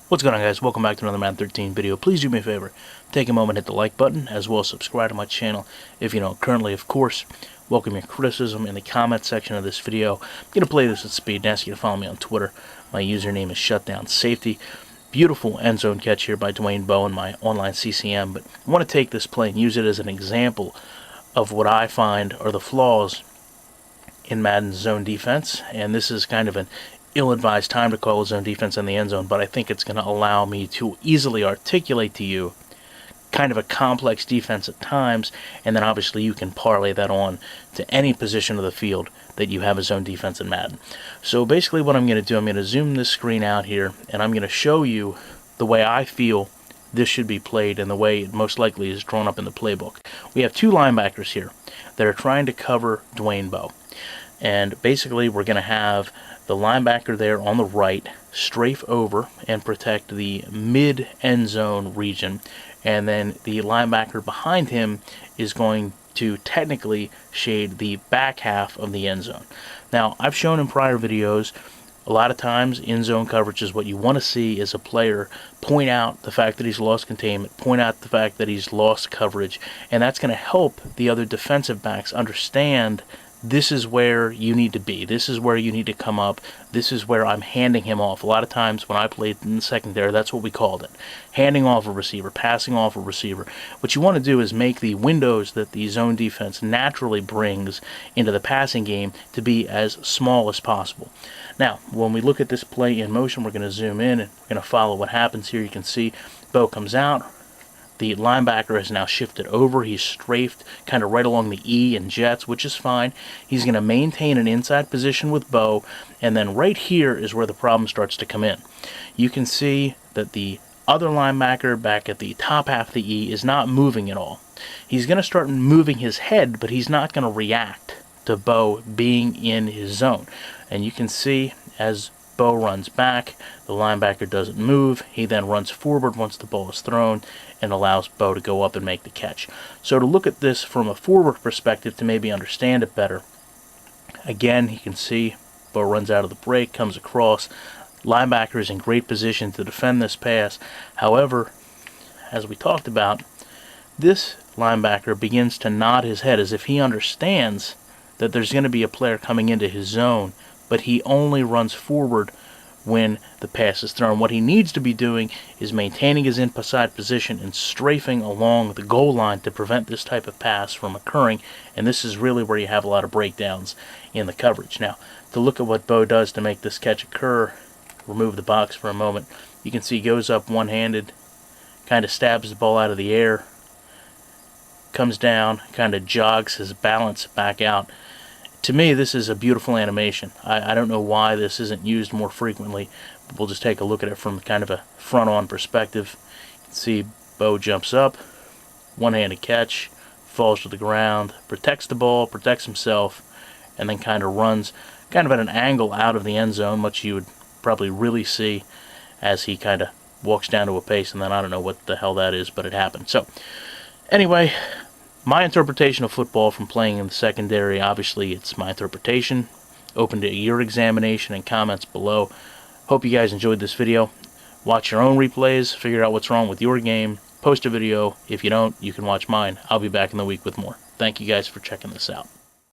What's going on, guys? Welcome back to another Madden 13 video. Please do me a favor, take a moment, hit the like button, as well as subscribe to my channel if you don't currently. Of course, welcome your criticism in the comment section of this video. I'm going to play this at speed and ask you to follow me on Twitter. My username is ShutdownSafety. Beautiful end zone catch here by Dwayne Bowe in my online CCM, but I want to take this play and use it as an example of what I find are the flaws in Madden's zone defense, and this is kind of an ill-advised time to call a zone defense in the end zone, but I think it's going to allow me to easily articulate to you kind of a complex defense at times, and then obviously you can parlay that on to any position of the field that you have a zone defense in Madden. So basically what I'm going to do, I'm going to zoom this screen out here, and I'm going to show you the way I feel this should be played and the way it most likely is drawn up in the playbook. We have two linebackers here that are trying to cover Dwayne Bowe. And basically we're going to have the linebacker there on the right strafe over and protect the mid-end zone region, and then the linebacker behind him is going to technically shade the back half of the end zone. Now, I've shown in prior videos, a lot of times in zone coverage is what you want to see is a player point out the fact that he's lost containment, point out the fact that he's lost coverage, and that's going to help the other defensive backs understand this is where you need to be. This is where you need to come up. This is where I'm handing him off. A lot of times when I played in the secondary, that's what we called it. Handing off a receiver, passing off a receiver. What you want to do is make the windows that the zone defense naturally brings into the passing game to be as small as possible. Now, when we look at this play in motion, we're going to zoom in and we're going to follow what happens here. You can see Bowe comes out. The linebacker has now shifted over. He's strafed kind of right along the E and jets, which is fine. He's going to maintain an inside position with Bowe, and then right here is where the problem starts to come in. You can see that the other linebacker back at the top half of the E is not moving at all. He's going to start moving his head, but he's not going to react to Bowe being in his zone. And you can see as Bowe runs back, the linebacker doesn't move. He then runs forward once the ball is thrown and allows Bowe to go up and make the catch. So to look at this from a forward perspective to maybe understand it better, again, you can see Bowe runs out of the break, comes across. Linebacker is in great position to defend this pass. However, as we talked about, this linebacker begins to nod his head as if he understands that there's going to be a player coming into his zone, but he only runs forward when the pass is thrown. What he needs to be doing is maintaining his inside position and strafing along the goal line to prevent this type of pass from occurring, and this is really where you have a lot of breakdowns in the coverage. Now, to look at what Bowe does to make this catch occur, remove the box for a moment, you can see he goes up one-handed, kind of stabs the ball out of the air, comes down, kind of jogs his balance back out. To me, this is a beautiful animation. I don't know why this isn't used more frequently. We'll just take a look at it from kind of a front-on perspective. You can see Bowe jumps up, one-handed catch, falls to the ground, protects the ball, protects himself, and then kind of runs kind of at an angle out of the end zone, which you would probably really see as he kind of walks down to a pace, and then I don't know what the hell that is, but it happened. So, anyway, my interpretation of football from playing in the secondary, obviously it's my interpretation. Open to your examination and comments below. Hope you guys enjoyed this video. Watch your own replays, figure out what's wrong with your game, post a video. If you don't, you can watch mine. I'll be back in the week with more. Thank you guys for checking this out.